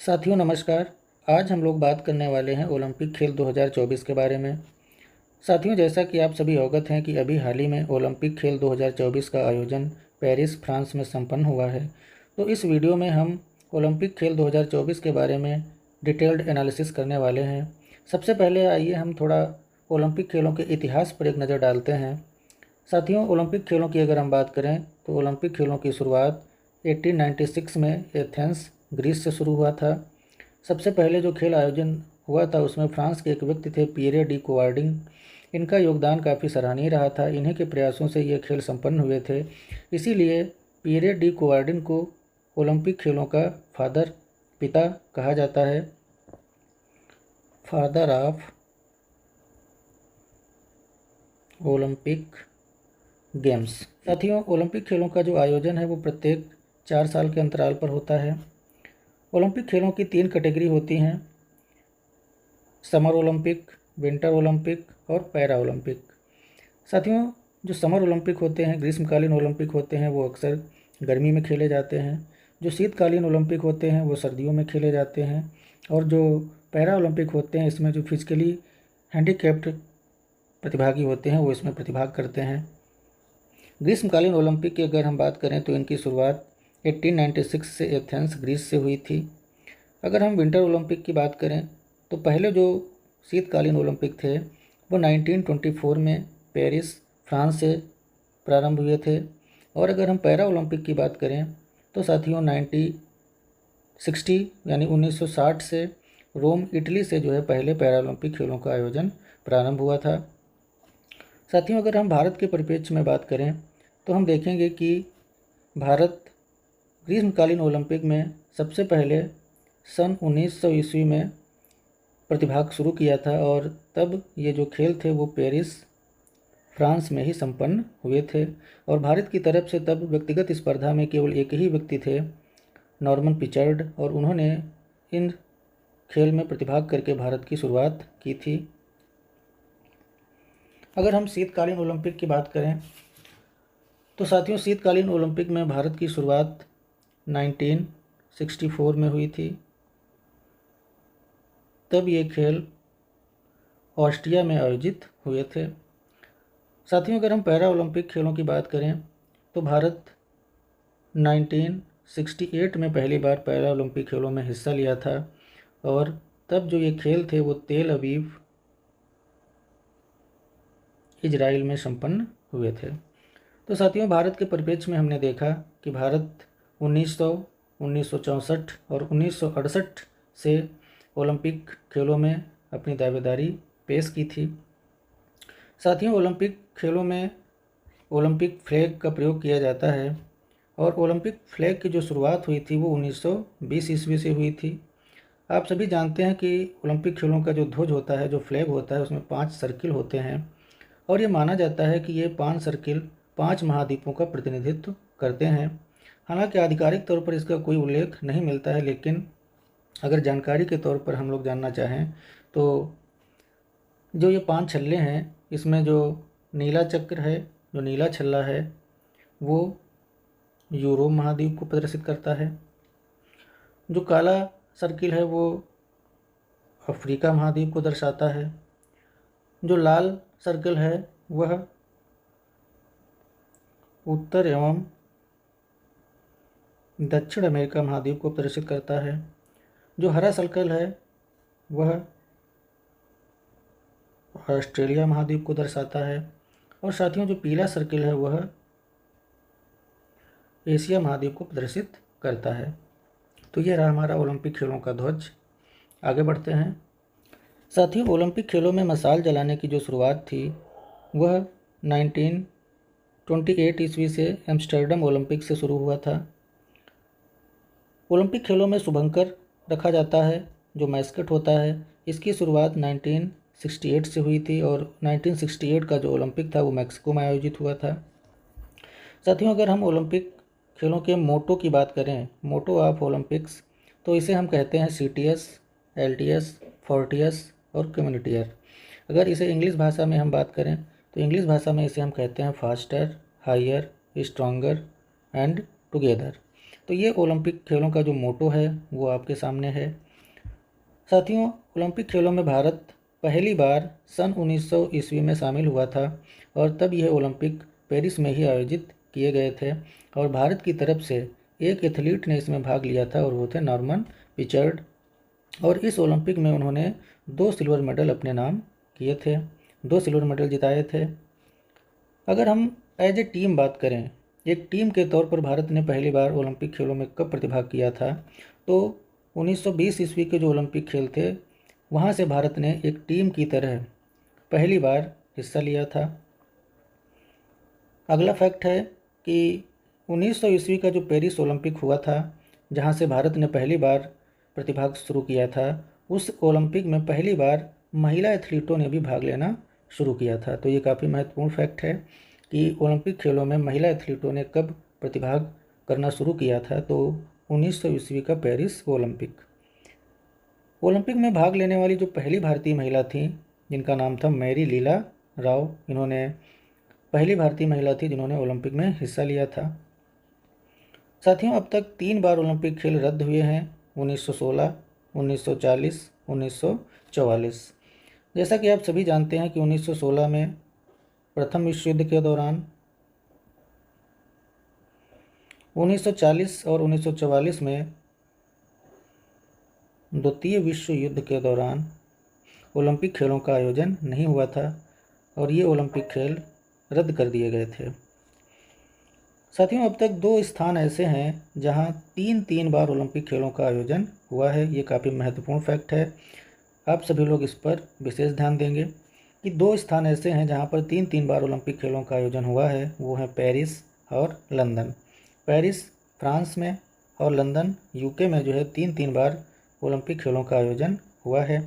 साथियों नमस्कार। आज हम लोग बात करने वाले हैं ओलंपिक खेल 2024 के बारे में। साथियों, जैसा कि आप सभी अवगत हैं कि अभी हाल ही में ओलंपिक खेल 2024 का आयोजन पेरिस फ्रांस में संपन्न हुआ है। तो इस वीडियो में हम ओलंपिक खेल 2024 के बारे में डिटेल्ड एनालिसिस करने वाले हैं। सबसे पहले आइए हम थोड़ा ओलंपिक खेलों के इतिहास पर एक नज़र डालते हैं। साथियों, ओलंपिक खेलों की अगर हम बात करें तो ओलंपिक खेलों की शुरुआत 1896 में एथेंस ग्रीस से शुरू हुआ था। सबसे पहले जो खेल आयोजन हुआ था उसमें फ्रांस के एक व्यक्ति थे पियरे डी कुवार्डिंग। इनका योगदान काफ़ी सराहनीय रहा था। इन्हीं के प्रयासों से ये खेल संपन्न हुए थे। इसीलिए पियरे डी कुवार्डिंग को ओलंपिक खेलों का पिता कहा जाता है, फादर ऑफ ओलंपिक गेम्स। साथियों, ओलंपिक खेलों का जो आयोजन है वो प्रत्येक 4 साल के अंतराल पर होता है। ओलंपिक खेलों की 3 कैटेगरी होती हैं: समर ओलंपिक, विंटर ओलंपिक और पैरा ओलंपिक। साथियों, जो समर ओलंपिक होते हैं, ग्रीष्मकालीन ओलंपिक होते हैं, वो अक्सर गर्मी में खेले जाते हैं। जो शीतकालीन ओलंपिक होते हैं वो सर्दियों में खेले जाते हैं। और जो पैरा ओलंपिक होते हैं, इसमें जो फिजिकली हैंडीकैप्ड प्रतिभागी होते हैं वो इसमें प्रतिभाग करते हैं। ग्रीष्मकालीन ओलंपिक की अगर हम बात करें तो इनकी शुरुआत 1896 से एथेंस ग्रीस से हुई थी। अगर हम विंटर ओलंपिक की बात करें तो पहले जो शीतकालीन ओलंपिक थे वो 1924 में पेरिस फ्रांस से प्रारंभ हुए थे। और अगर हम पैरा ओलंपिक की बात करें तो साथियों 1960 यानी 1960 से रोम इटली से जो है पहले पैरा ओलंपिक खेलों का आयोजन प्रारंभ हुआ था। साथियों, अगर हम भारत के परिप्रेक्ष्य में बात करें तो हम देखेंगे कि भारत ग्रीष्मकालीन ओलंपिक में सबसे पहले सन 1900 ईस्वी में प्रतिभाग शुरू किया था। और तब ये जो खेल थे वो पेरिस फ्रांस में ही संपन्न हुए थे। और भारत की तरफ से तब व्यक्तिगत स्पर्धा में केवल एक ही व्यक्ति थे, नॉर्मन पिचार्ड, और उन्होंने इन खेल में प्रतिभाग करके भारत की शुरुआत की थी। अगर हम शीतकालीन ओलंपिक की बात करें तो साथियों शीतकालीन ओलंपिक में भारत की शुरुआत 1964 में हुई थी। तब ये खेल ऑस्ट्रिया में आयोजित हुए थे। साथियों, अगर हम पैरा ओलंपिक खेलों की बात करें तो भारत 1968 में पहली बार पैरा ओलंपिक खेलों में हिस्सा लिया था। और तब जो ये खेल थे वो तेल अवीव इजराइल में संपन्न हुए थे। तो साथियों, भारत के परिप्रेक्ष्य में हमने देखा कि भारत 1900, 1964 और 1968 से ओलंपिक खेलों में अपनी दावेदारी पेश की थी। साथियों, ओलंपिक खेलों में ओलंपिक फ्लैग का प्रयोग किया जाता है। और ओलंपिक फ्लैग की जो शुरुआत हुई थी वो 1920 ईस्वी से हुई थी। आप सभी जानते हैं कि ओलंपिक खेलों का जो ध्वज होता है, जो फ्लैग होता है, उसमें 5 सर्किल होते हैं। और ये माना जाता है कि ये 5 सर्किल 5 महाद्वीपों का प्रतिनिधित्व करते हैं। हालांकि आधिकारिक तौर पर इसका कोई उल्लेख नहीं मिलता है, लेकिन अगर जानकारी के तौर पर हम लोग जानना चाहें तो जो ये 5 छल्ले हैं, इसमें जो नीला चक्र है, जो नीला छल्ला है, वो यूरोप महाद्वीप को प्रदर्शित करता है। जो काला सर्किल है वो अफ्रीका महाद्वीप को दर्शाता है। जो लाल सर्कल है वह उत्तर एवं दक्षिण अमेरिका महाद्वीप को प्रदर्शित करता है। जो हरा सर्कल है वह ऑस्ट्रेलिया महाद्वीप को दर्शाता है। और साथियों, जो पीला सर्कल है वह एशिया महाद्वीप को प्रदर्शित करता है। तो यह रहा हमारा ओलंपिक खेलों का ध्वज। आगे बढ़ते हैं। साथियों, ओलंपिक खेलों में मशाल जलाने की जो शुरुआत थी वह 1928 ईस्वी से एम्स्टर्डम ओलंपिक से शुरू हुआ था। ओलंपिक खेलों में शुभंकर रखा जाता है, जो मैस्कट होता है। इसकी शुरुआत 1968 से हुई थी। और 1968 का जो ओलंपिक था वो मैक्सिको में आयोजित हुआ था। साथियों, अगर हम ओलंपिक खेलों के मोटो की बात करें, मोटो ऑफ ओलंपिक्स, तो इसे हम कहते हैं CTS, LTS, फोर्टियस और कम्युनिटियर। अगर इसे इंग्लिश भाषा में हम बात करें तो इंग्लिश भाषा में इसे हम कहते हैं faster, higher, stronger and together. तो ये ओलंपिक खेलों का जो मोटो है वो आपके सामने है। साथियों, ओलंपिक खेलों में भारत पहली बार सन 1900 ईस्वी में शामिल हुआ था और तब यह ओलंपिक पेरिस में ही आयोजित किए गए थे और भारत की तरफ से एक एथलीट ने इसमें भाग लिया था और वो थे नॉर्मन पिचर्ड, और इस ओलंपिक में उन्होंने 2 सिल्वर मेडल अपने नाम किए थे, 2 सिल्वर मेडल जिताए थे। अगर हम एज ए टीम बात करें, एक टीम के तौर पर भारत ने पहली बार ओलंपिक खेलों में कब प्रतिभाग किया था, तो 1920 ईस्वी के जो ओलंपिक खेल थे वहाँ से भारत ने एक टीम की तरह पहली बार हिस्सा लिया था। अगला फैक्ट है कि 1900 ईस्वी का जो पेरिस ओलंपिक हुआ था, जहाँ से भारत ने पहली बार प्रतिभाग शुरू किया था, उस ओलंपिक में पहली बार महिला एथलीटों ने भी भाग लेना शुरू किया था। तो ये काफ़ी महत्वपूर्ण फैक्ट है कि ओलंपिक खेलों में महिला एथलीटों ने कब प्रतिभाग करना शुरू किया था, तो 1900 ईस्वी का पेरिस ओलंपिक। ओलंपिक में भाग लेने वाली जो पहली भारतीय महिला थी, जिनका नाम था मैरी लीला राव, इन्होंने पहली भारतीय महिला थी जिन्होंने ओलंपिक में हिस्सा लिया था। साथियों, अब तक 3 बार ओलंपिक खेल रद्द हुए हैं, 1916, 1940, 1944। जैसा कि आप सभी जानते हैं कि 1916 में प्रथम विश्व युद्ध के दौरान, 1940 और 1944 में द्वितीय विश्व युद्ध के दौरान ओलंपिक खेलों का आयोजन नहीं हुआ था और ये ओलंपिक खेल रद्द कर दिए गए थे। साथियों, अब तक 2 स्थान ऐसे हैं जहां 3 बार ओलंपिक खेलों का आयोजन हुआ है। ये काफ़ी महत्वपूर्ण फैक्ट है, आप सभी लोग इस पर विशेष ध्यान देंगे कि 2 स्थान ऐसे हैं जहां पर 3 बार ओलंपिक खेलों का आयोजन हुआ है, वो है पेरिस और लंदन। पेरिस फ्रांस में और लंदन यूके में जो है 3 बार ओलंपिक खेलों का आयोजन हुआ है।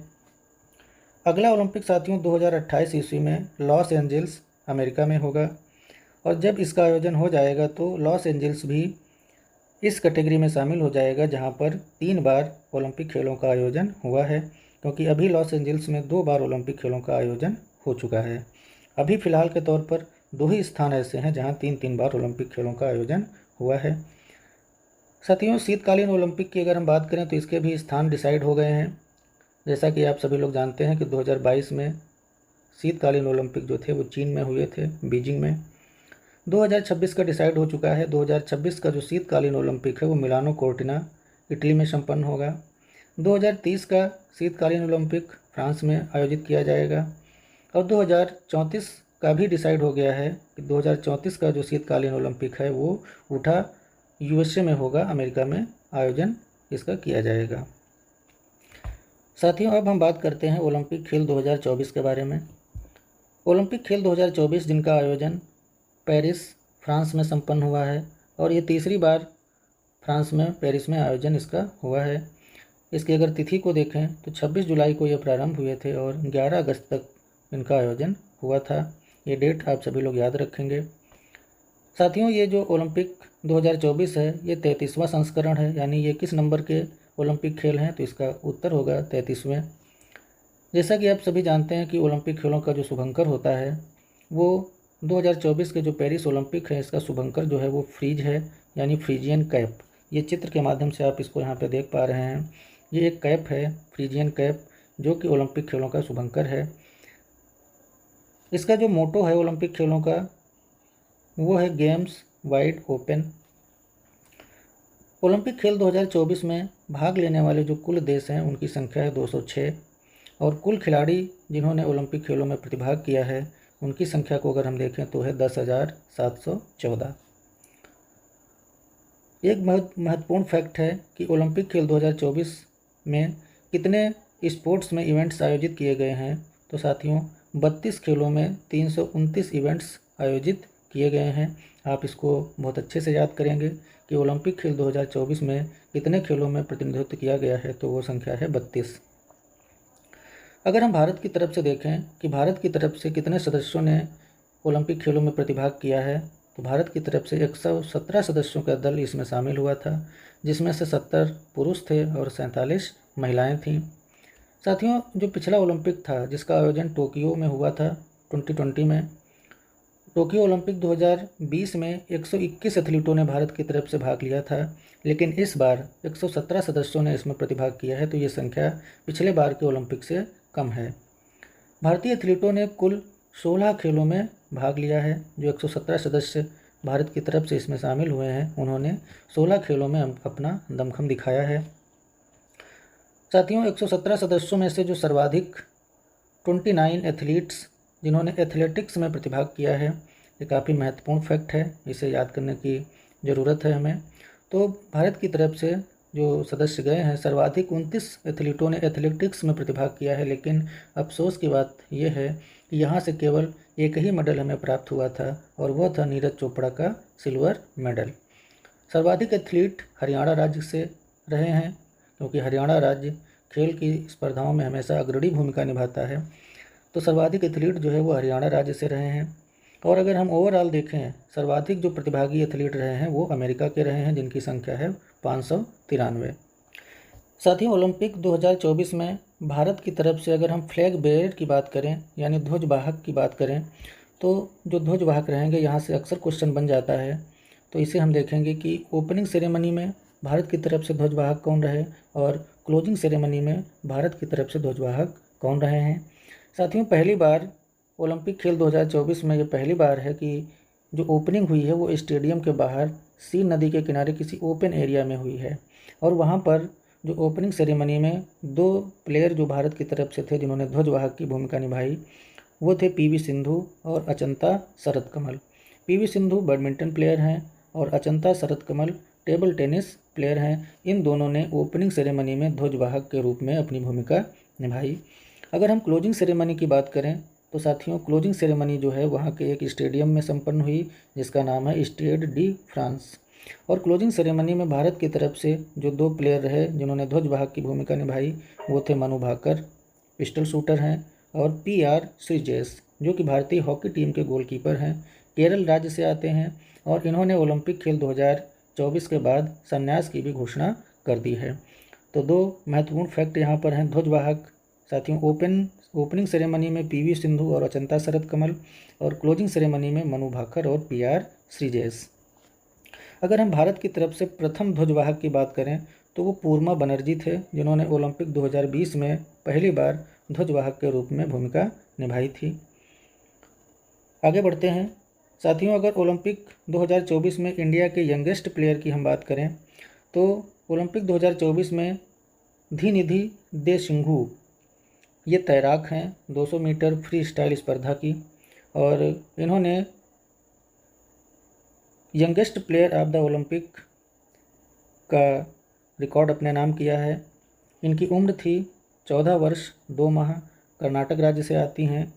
अगला ओलंपिक साथियों 2028 ईस्वी में लॉस एंजल्स अमेरिका में होगा और जब इसका आयोजन हो जाएगा तो लॉस एंजल्स भी इस कैटेगरी में शामिल हो जाएगा जहां पर 3 बार ओलंपिक खेलों का आयोजन हुआ है, क्योंकि अभी लॉस एंजल्स में 2 बार ओलंपिक खेलों का आयोजन हो चुका है। अभी फ़िलहाल के तौर पर 2 ही स्थान ऐसे हैं जहां 3 बार ओलंपिक खेलों का आयोजन हुआ है। साथियों, शीतकालीन ओलंपिक की अगर हम बात करें तो इसके भी स्थान डिसाइड हो गए हैं। जैसा कि आप सभी लोग जानते हैं कि 2022 में शीतकालीन ओलंपिक जो थे वो चीन में हुए थे, बीजिंग में। 2026 का डिसाइड हो चुका है। 2026 का जो शीतकालीन ओलंपिक है वो मिलानो कोर्टिना इटली में संपन्न होगा। 2030 का शीतकालीन ओलंपिक फ्रांस में आयोजित किया जाएगा और 2034 का भी डिसाइड हो गया है कि 2034 का जो शीतकालीन ओलंपिक है वो उठा यूएसए में होगा, अमेरिका में आयोजन इसका किया जाएगा। साथियों, अब हम बात करते हैं ओलंपिक खेल 2024 के बारे में। ओलंपिक खेल 2024 जिनका आयोजन पेरिस फ्रांस में संपन्न हुआ है और ये 3री बार फ्रांस में पेरिस में आयोजन इसका हुआ है। इसकी अगर तिथि को देखें तो 26 जुलाई को ये प्रारंभ हुए थे और 11 अगस्त तक इनका आयोजन हुआ था। ये डेट आप सभी लोग याद रखेंगे। साथियों, ये जो ओलंपिक 2024 है ये 33वां संस्करण है, यानी ये किस नंबर के ओलंपिक खेल हैं, तो इसका उत्तर होगा 33वें। जैसा कि आप सभी जानते हैं कि ओलंपिक खेलों का जो शुभंकर होता है वो 2024 के जो पेरिस ओलंपिक है इसका शुभंकर जो है वो फ्रीज है, यानी फ्रीजियन कैप। ये चित्र के माध्यम से आप इसको यहाँ पे देख पा रहे हैं। ये एक कैप है, फ्रीजियन कैप, जो कि ओलंपिक खेलों का शुभंकर है। इसका जो मोटो है ओलंपिक खेलों का वो है गेम्स वाइड ओपन। ओलंपिक खेल 2024 में भाग लेने वाले जो कुल देश हैं उनकी संख्या है 206 और कुल खिलाड़ी जिन्होंने ओलंपिक खेलों में प्रतिभाग किया है उनकी संख्या को अगर हम देखें तो है 10,714। एक महत्वपूर्ण फैक्ट है कि ओलंपिक खेल 2024 में कितने स्पोर्ट्स में इवेंट्स आयोजित किए गए हैं, तो साथियों 32 खेलों में 329 इवेंट्स आयोजित किए गए हैं। आप इसको बहुत अच्छे से याद करेंगे कि ओलंपिक खेल 2024 में कितने खेलों में प्रतिनिधित्व किया गया है, तो वो संख्या है 32। अगर हम भारत की तरफ से देखें कि भारत की तरफ से कितने सदस्यों ने ओलंपिक खेलों में प्रतिभाग किया है, तो भारत की तरफ से 117 सदस्यों का दल इसमें शामिल हुआ था, जिसमें से 70 पुरुष थे और 47 महिलाएं थीं। साथियों, जो पिछला ओलंपिक था जिसका आयोजन टोक्यो में हुआ था 2020 में, टोक्यो ओलंपिक 2020 में 121 एथलीटों ने भारत की तरफ से भाग लिया था, लेकिन इस बार 117 सदस्यों ने इसमें प्रतिभाग किया है, तो ये संख्या पिछले बार के ओलंपिक से कम है। भारतीय एथलीटों ने कुल 16 खेलों में भाग लिया है। जो 117 सदस्य भारत की तरफ से इसमें शामिल हुए हैं, उन्होंने 16 खेलों में अपना दमखम दिखाया है। साथियों, 117 सदस्यों में से जो सर्वाधिक 29 एथलीट्स जिन्होंने एथलेटिक्स में प्रतिभाग किया है, ये काफ़ी महत्वपूर्ण फैक्ट है, इसे याद करने की ज़रूरत है हमें। तो भारत की तरफ से जो सदस्य गए हैं, सर्वाधिक 29 एथलीटों ने एथलेटिक्स में प्रतिभाग किया है, लेकिन अफसोस की बात यह है कि यहाँ से केवल एक ही मेडल हमें प्राप्त हुआ था, और वह था नीरज चोपड़ा का सिल्वर मेडल। सर्वाधिक एथलीट हरियाणा राज्य से रहे हैं, क्योंकि हरियाणा राज्य खेल की स्पर्धाओं में हमेशा अग्रणी भूमिका निभाता है, तो सर्वाधिक एथलीट जो है वो हरियाणा राज्य से रहे हैं। और अगर हम ओवरऑल देखें, सर्वाधिक जो प्रतिभागी एथलीट रहे हैं वो अमेरिका के रहे हैं, जिनकी संख्या है 593। साथियों, ओलंपिक 2024 में भारत की तरफ से अगर हम फ्लैग बेयरर की बात करें, यानी ध्वजवाहक की बात करें, तो जो ध्वजवाहक रहेंगे, यहाँ से अक्सर क्वेश्चन बन जाता है, तो इसे हम देखेंगे कि ओपनिंग सेरेमनी में भारत की तरफ से ध्वजवाहक कौन रहे और क्लोजिंग सेरेमनी में भारत की तरफ से ध्वजवाहक कौन रहे हैं। साथियों, पहली बार ओलंपिक खेल 2024 में ये पहली बार है कि जो ओपनिंग हुई है वो स्टेडियम के बाहर सीन नदी के किनारे किसी ओपन एरिया में हुई है, और वहाँ पर जो ओपनिंग सेरेमनी में 2 प्लेयर जो भारत की तरफ से थे जिन्होंने ध्वजवाहक की भूमिका निभाई, वो थे पीवी सिंधु और अचंता शरत-कमल। पीवी सिंधु बैडमिंटन प्लेयर हैं और Achanta Sharath Kamal table tennis player हैं। इन दोनों ने ओपनिंग सेरेमनी में ध्वजवाहक के रूप में अपनी भूमिका निभाई। अगर हम क्लोजिंग सेरेमनी की बात करें, तो साथियों, क्लोजिंग सेरेमनी जो है वहाँ के एक स्टेडियम में संपन्न हुई, जिसका नाम है स्टेड डी फ्रांस। और क्लोजिंग सेरेमनी में भारत की तरफ से जो 2 प्लेयर रहे जिन्होंने ध्वजवाहक की भूमिका निभाई, वो थे मनु भाकर, पिस्टल शूटर हैं, और पीआर श्रीजेश, जो कि भारतीय हॉकी टीम के गोलकीपर हैं, केरल राज्य से आते हैं, और इन्होंने ओलंपिक खेल 2024 के बाद संन्यास की भी घोषणा कर दी है। तो 2 महत्वपूर्ण फैक्ट यहाँ पर हैं। ध्वजवाहक साथियों, ओपनिंग सेरेमनी में पीवी सिंधु और अचंता शरत-कमल, और क्लोजिंग सेरेमनी में मनु भाकर और पीआर श्रीजेश। अगर हम भारत की तरफ से प्रथम ध्वजवाहक की बात करें, तो वो पूर्मा बनर्जी थे, जिन्होंने ओलंपिक 2020 में पहली बार ध्वजवाहक के रूप में भूमिका निभाई थी। आगे बढ़ते हैं। साथियों, अगर ओलंपिक 2024 में इंडिया के यंगेस्ट प्लेयर की हम बात करें, तो ओलंपिक 2024 में धीनिधि देशमुख ये तैराक हैं 200 मीटर फ्री स्टाइल स्पर्धा की, और इन्होंने youngest player of the Olympic का रिकॉर्ड अपने नाम किया है। इनकी उम्र थी 14 वर्ष 2 माह, कर्नाटक राज्य से आती हैं।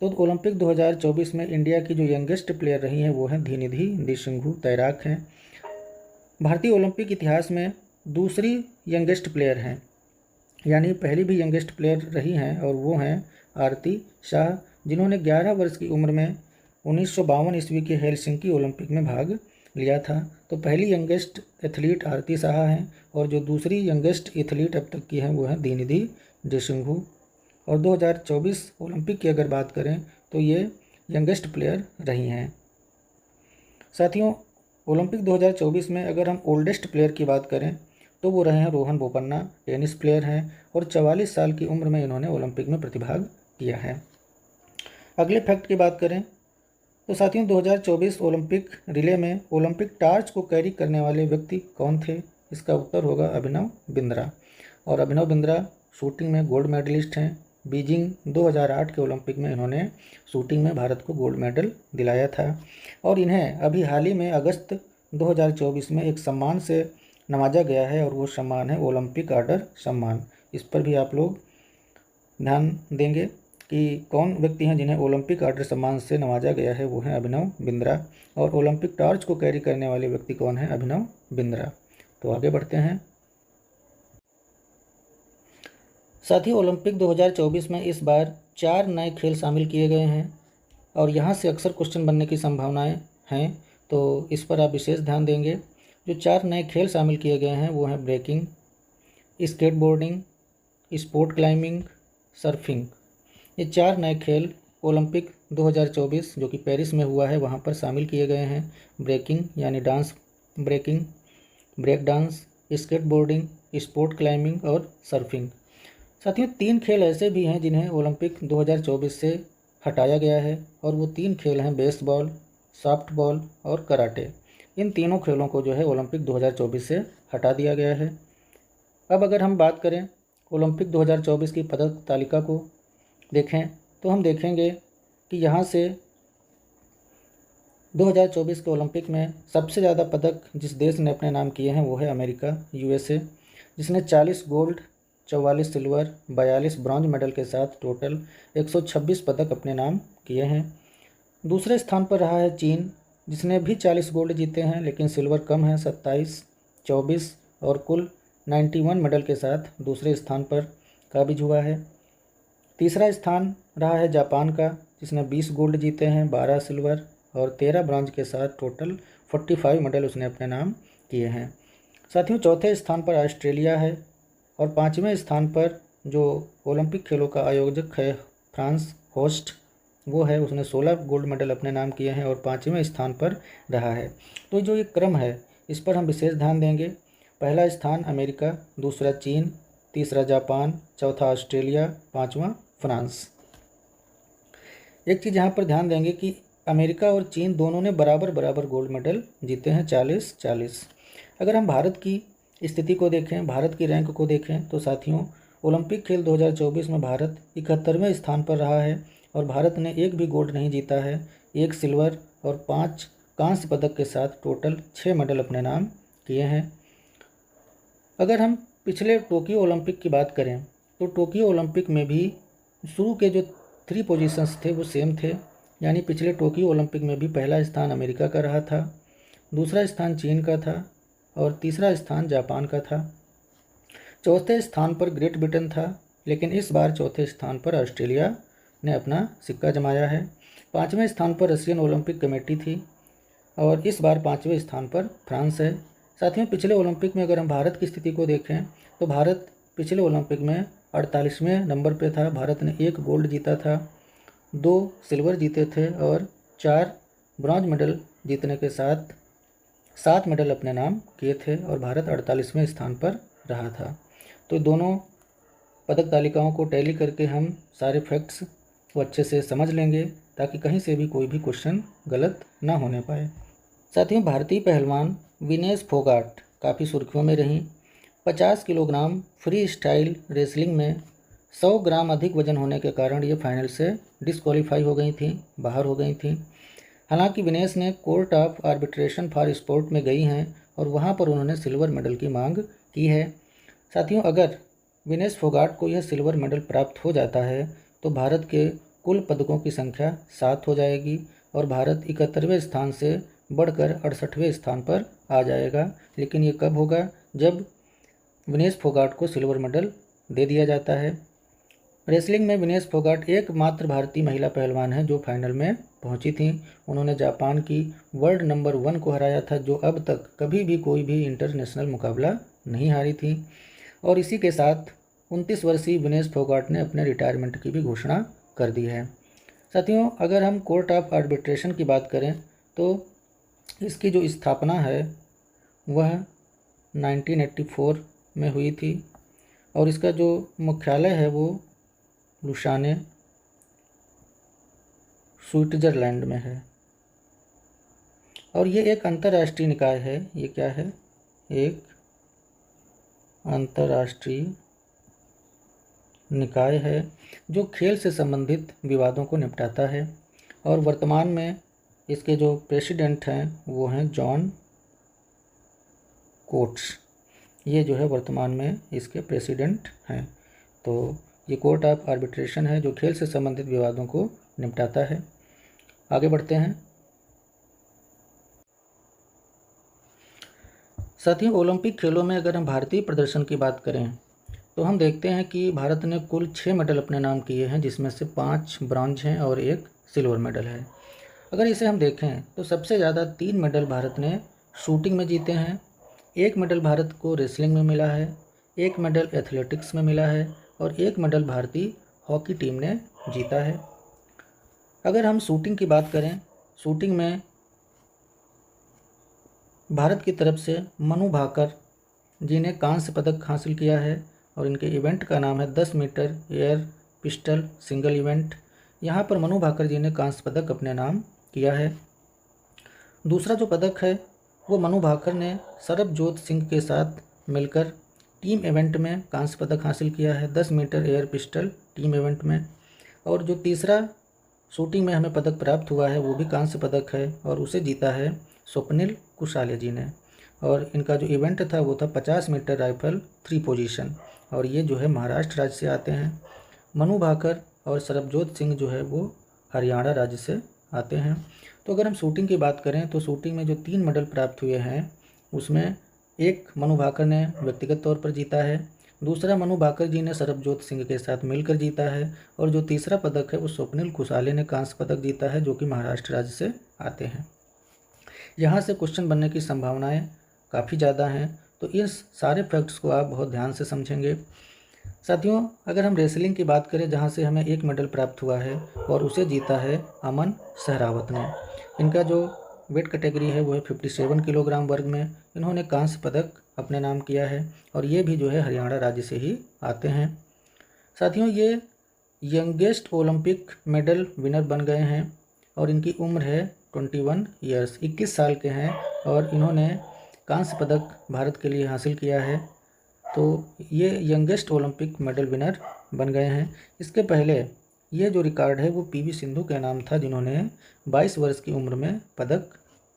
तो ओलंपिक 2024 में इंडिया की जो यंगेस्ट प्लेयर रही हैं वो हैं धीनिधि देशमुख, तैराक हैं। भारतीय ओलंपिक इतिहास में दूसरी यंगेस्ट प्लेयर हैं, यानी पहली भी यंगेस्ट प्लेयर रही हैं, और वो हैं आरती शाह, जिन्होंने 11 वर्ष की उम्र में 1952 ईस्वी के हेलसिंकी ओलंपिक में भाग लिया था। तो पहली यंगेस्ट एथलीट आरती शाह हैं, और जो दूसरी यंगेस्ट एथलीट अब तक की हैं वो हैं धीनिधि देशमुख। और 2024 ओलंपिक की अगर बात करें तो ये यंगेस्ट प्लेयर रही हैं। साथियों, ओलंपिक 2024 में अगर हम ओल्डेस्ट प्लेयर की बात करें तो वो रहे हैं रोहन बोपन्ना, टेनिस प्लेयर हैं, और 44 साल की उम्र में इन्होंने ओलंपिक में प्रतिभाग किया है। अगले फैक्ट की बात करें तो साथियों, 2024 ओलंपिक रिले में ओलंपिक टार्च को कैरी करने वाले व्यक्ति कौन थे? इसका उत्तर होगा अभिनव बिंद्रा। और अभिनव बिंद्रा शूटिंग में गोल्ड मेडलिस्ट हैं। बीजिंग 2008 के ओलंपिक में इन्होंने शूटिंग में भारत को गोल्ड मेडल दिलाया था, और इन्हें अभी हाल ही में अगस्त 2024 में एक सम्मान से नवाजा गया है, और वो सम्मान है ओलंपिक ऑर्डर सम्मान। इस पर भी आप लोग ध्यान देंगे कि कौन व्यक्ति हैं जिन्हें ओलंपिक ऑर्डर सम्मान से नवाजा गया है, वो हैं अभिनव बिंद्रा। और ओलंपिक टॉर्च को कैरी करने वाले व्यक्ति कौन है? अभिनव बिंद्रा। तो आगे बढ़ते हैं। साथ ही ओलंपिक 2024 में इस बार 4 नए खेल शामिल किए गए हैं, और यहाँ से अक्सर क्वेश्चन बनने की संभावनाएं हैं, तो इस पर आप विशेष ध्यान देंगे। जो 4 नए खेल शामिल किए गए हैं वो हैं breaking, skateboarding, sport climbing, surfing. ये 4 नए खेल ओलंपिक 2024 जो कि पेरिस में हुआ है वहाँ पर शामिल किए गए हैं ब्रेकिंग यानी dance breaking, break dance, skateboarding, sport climbing और सर्फिंग। साथियों 3 खेल ऐसे भी हैं जिन्हें ओलंपिक 2024 से हटाया गया है और वो 3 खेल हैं बेसबॉल, सॉफ्टबॉल और कराटे। इन तीनों खेलों को जो है ओलंपिक 2024 से हटा दिया गया है। अब अगर हम बात करें ओलंपिक 2024 की पदक तालिका को देखें तो हम देखेंगे कि यहाँ से 2024 के ओलंपिक में सबसे ज़्यादा पदक जिस देश ने अपने नाम किए हैं वो है अमेरिका, यूएसए, जिसने 40 गोल्ड, 44 सिल्वर, 42 ब्रॉन्ज मेडल के साथ टोटल 126 पदक अपने नाम किए हैं। दूसरे स्थान पर रहा है चीन, जिसने भी 40 गोल्ड जीते हैं लेकिन सिल्वर कम है, 27, 24 और कुल 91 मेडल के साथ दूसरे स्थान पर काबिज हुआ है। तीसरा स्थान रहा है जापान का, जिसने 20 गोल्ड जीते हैं, 12 सिल्वर और 13 ब्रॉन्ज के साथ टोटल 45 मेडल उसने अपने नाम किए हैं। साथियों चौथे स्थान पर ऑस्ट्रेलिया है और 5वें स्थान पर जो ओलंपिक खेलों का आयोजक है फ्रांस होस्ट वो है, उसने 16 गोल्ड मेडल अपने नाम किए हैं और 5वें स्थान पर रहा है। तो जो ये क्रम है इस पर हम विशेष ध्यान देंगे। पहला स्थान अमेरिका, दूसरा चीन, तीसरा जापान, चौथा ऑस्ट्रेलिया, 5वां फ्रांस। एक चीज़ यहाँ पर ध्यान देंगे कि अमेरिका और चीन दोनों ने बराबर बराबर गोल्ड मेडल जीते हैं, 40-40। अगर हम भारत की स्थिति को देखें, भारत की रैंक को देखें तो साथियों ओलंपिक खेल 2024 में भारत 71वें स्थान पर रहा है और भारत ने एक भी गोल्ड नहीं जीता है, 1 सिल्वर और 5 कांस्य पदक के साथ टोटल 6 मेडल अपने नाम किए हैं। अगर हम पिछले टोक्यो ओलंपिक की बात करें तो टोक्यो ओलंपिक में भी शुरू के जो 3 पोजीशंस थे वो सेम थे, यानी पिछले टोक्यो ओलंपिक में भी पहला स्थान अमेरिका का रहा था, दूसरा स्थान चीन का था और तीसरा स्थान जापान का था। चौथे स्थान पर ग्रेट ब्रिटेन था, लेकिन इस बार चौथे स्थान पर ऑस्ट्रेलिया ने अपना सिक्का जमाया है। 5वें स्थान पर रशियन ओलंपिक कमेटी थी और इस बार 5वें स्थान पर फ्रांस है। साथियों पिछले ओलंपिक में अगर हम भारत की स्थिति को देखें तो भारत पिछले ओलंपिक में 48वें नंबर पे था। भारत ने 1 गोल्ड जीता था, 2 सिल्वर जीते थे और 4 ब्रॉन्ज मेडल जीतने के साथ 7 मेडल अपने नाम किए थे और भारत 48वें स्थान पर रहा था। तो दोनों पदक तालिकाओं को टैली करके हम सारे फैक्ट्स को अच्छे से समझ लेंगे ताकि कहीं से भी कोई भी क्वेश्चन गलत ना होने पाए। साथियों भारतीय पहलवान विनेश फोगाट काफ़ी सुर्खियों में रहीं। 50 किलोग्राम फ्री स्टाइल रेसलिंग में 100 ग्राम अधिक वजन होने के कारण ये फाइनल से डिस्क्वालीफाई हो गई थी, बाहर हो गई थी। हालांकि विनेश ने court of arbitration for sport में गई हैं और वहां पर उन्होंने सिल्वर मेडल की मांग की है। साथियों अगर विनेश फोगाट को यह सिल्वर मेडल प्राप्त हो जाता है तो भारत के कुल पदकों की संख्या 7 हो जाएगी और भारत 71वें स्थान से बढ़कर 68वें स्थान पर आ जाएगा। लेकिन ये कब होगा? जब विनेश फोगाट को सिल्वर मेडल दे दिया जाता है। रेसलिंग में विनेश फोगाट एकमात्र भारतीय महिला पहलवान है जो फाइनल में पहुंची थी। उन्होंने जापान की वर्ल्ड नंबर 1 को हराया था, जो अब तक कभी भी कोई भी इंटरनेशनल मुकाबला नहीं हारी थी। और इसी के साथ 29 वर्षीय विनेश फोगाट ने अपने रिटायरमेंट की भी घोषणा कर दी है। साथियों अगर हम कोर्ट ऑफ आर्बिट्रेशन की बात करें तो इसकी जो स्थापना है वह 1984 में हुई थी और इसका जो मुख्यालय है वो लुसाने स्विट्ज़रलैंड में है। और ये एक अंतर्राष्ट्रीय निकाय है। ये क्या है? एक अंतर्राष्ट्रीय निकाय है जो खेल से संबंधित विवादों को निपटाता है और वर्तमान में इसके जो प्रेसिडेंट हैं वो हैं जॉन कोट्स। ये जो है वर्तमान में इसके प्रेसिडेंट हैं। तो ये कोर्ट ऑफ आर्बिट्रेशन है जो खेल से संबंधित विवादों को निपटाता है। आगे बढ़ते हैं। साथियों ओलंपिक खेलों में अगर हम भारतीय प्रदर्शन की बात करें तो हम देखते हैं कि भारत ने कुल 6 मेडल अपने नाम किए हैं, जिसमें से 5 ब्रॉन्ज हैं और 1 सिल्वर मेडल है। अगर इसे हम देखें तो सबसे ज़्यादा 3 मेडल भारत ने शूटिंग में जीते हैं, 1 मेडल भारत को रेसलिंग में मिला है, 1 मेडल एथलेटिक्स में मिला है और 1 मेडल भारतीय हॉकी टीम ने जीता है। अगर हम शूटिंग की बात करें, शूटिंग में भारत की तरफ से मनु भाकर जी ने कांस्य पदक हासिल किया है और इनके इवेंट का नाम है 10 metre air pistol single event. यहाँ पर मनु भाकर जी ने कांस्य पदक अपने नाम किया है। दूसरा जो पदक है वो मनु भाकर ने सरबजोत सिंह के साथ मिलकर टीम इवेंट में कांस्य पदक हासिल किया है 10 metre air pistol team event में। और जो तीसरा शूटिंग में हमें पदक प्राप्त हुआ है वो भी कांस्य पदक है और उसे जीता है स्वप्निल कुशाले जी ने। और इनका जो इवेंट था वो था 50 मीटर राइफल 3 पोजीशन और ये जो है महाराष्ट्र राज्य से आते हैं। मनु भाकर और सरबजोत सिंह जो है वो हरियाणा राज्य से आते हैं। तो अगर हम शूटिंग की बात करें तो शूटिंग में जो 3 मेडल प्राप्त हुए हैं उसमें एक मनु भाकर ने व्यक्तिगत तौर पर जीता है, दूसरा मनु भाकर जी ने सरबजोत सिंह के साथ मिलकर जीता है और जो तीसरा पदक है वो स्वप्निल कुशाले ने कांस्य पदक जीता है जो कि महाराष्ट्र राज्य से आते हैं। यहाँ से क्वेश्चन बनने की संभावनाएं काफ़ी ज़्यादा हैं, तो इस सारे फैक्ट्स को आप बहुत ध्यान से समझेंगे। साथियों, अगर हम रेसलिंग की बात करें जहाँ से हमें एक मेडल प्राप्त हुआ है और उसे जीता है अमन सहरावत ने। इनका जो वेट कैटेगरी है वो है 57 किलोग्राम वर्ग में। इन्होंने कांस्य पदक अपने नाम किया है और ये भी जो है हरियाणा राज्य से ही आते हैं। साथियों, ये यंगेस्ट ओलंपिक मेडल विनर बन गए हैं और इनकी उम्र है 21 ईयर्स, 21 साल के हैं और इन्होंने कांस्य पदक भारत के लिए हासिल किया है। तो ये यंगेस्ट ओलंपिक मेडल विनर बन गए हैं। इसके पहले ये जो रिकॉर्ड है वो पीवी सिंधु के नाम था जिन्होंने 22 वर्ष की उम्र में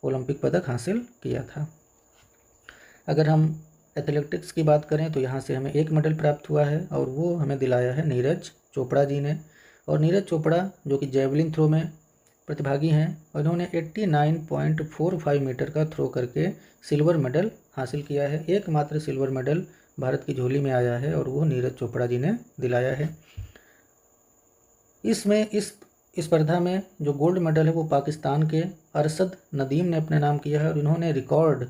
ओलंपिक पदक हासिल किया था। अगर हम एथलेटिक्स की बात करें तो यहाँ से हमें एक मेडल प्राप्त हुआ है और वो हमें दिलाया है नीरज चोपड़ा जी ने। और नीरज चोपड़ा जो कि जेवलिन थ्रो में प्रतिभागी हैं और इन्होंने 89.45 मीटर का थ्रो करके सिल्वर मेडल हासिल किया है। एकमात्र सिल्वर मेडल भारत की झोली में आया है और वो नीरज चोपड़ा जी ने दिलाया है। इसमें इस स्पर्धा में जो गोल्ड मेडल है वो पाकिस्तान के अरशद नदीम ने अपने नाम किया है और इन्होंने रिकॉर्ड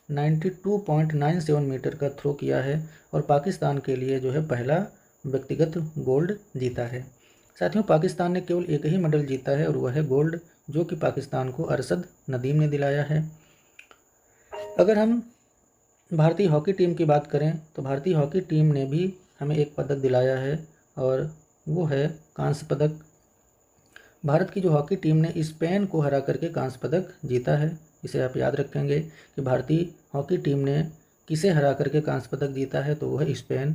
92.97 मीटर का थ्रो किया है और पाकिस्तान के लिए जो है पहला व्यक्तिगत गोल्ड जीता है। साथियों, पाकिस्तान ने केवल एक ही मेडल जीता है और वह है गोल्ड, जो कि पाकिस्तान को अरशद नदीम ने दिलाया है। अगर हम भारतीय हॉकी टीम की बात करें तो भारतीय हॉकी टीम ने भी हमें एक पदक दिलाया है और वो है कांस्य पदक। भारत की जो हॉकी टीम ने स्पेन को हरा करके कांस्य पदक जीता है। इसे आप याद रखेंगे कि भारतीय हॉकी टीम ने किसे हरा करके कांस्य पदक जीता है, तो वो है स्पेन।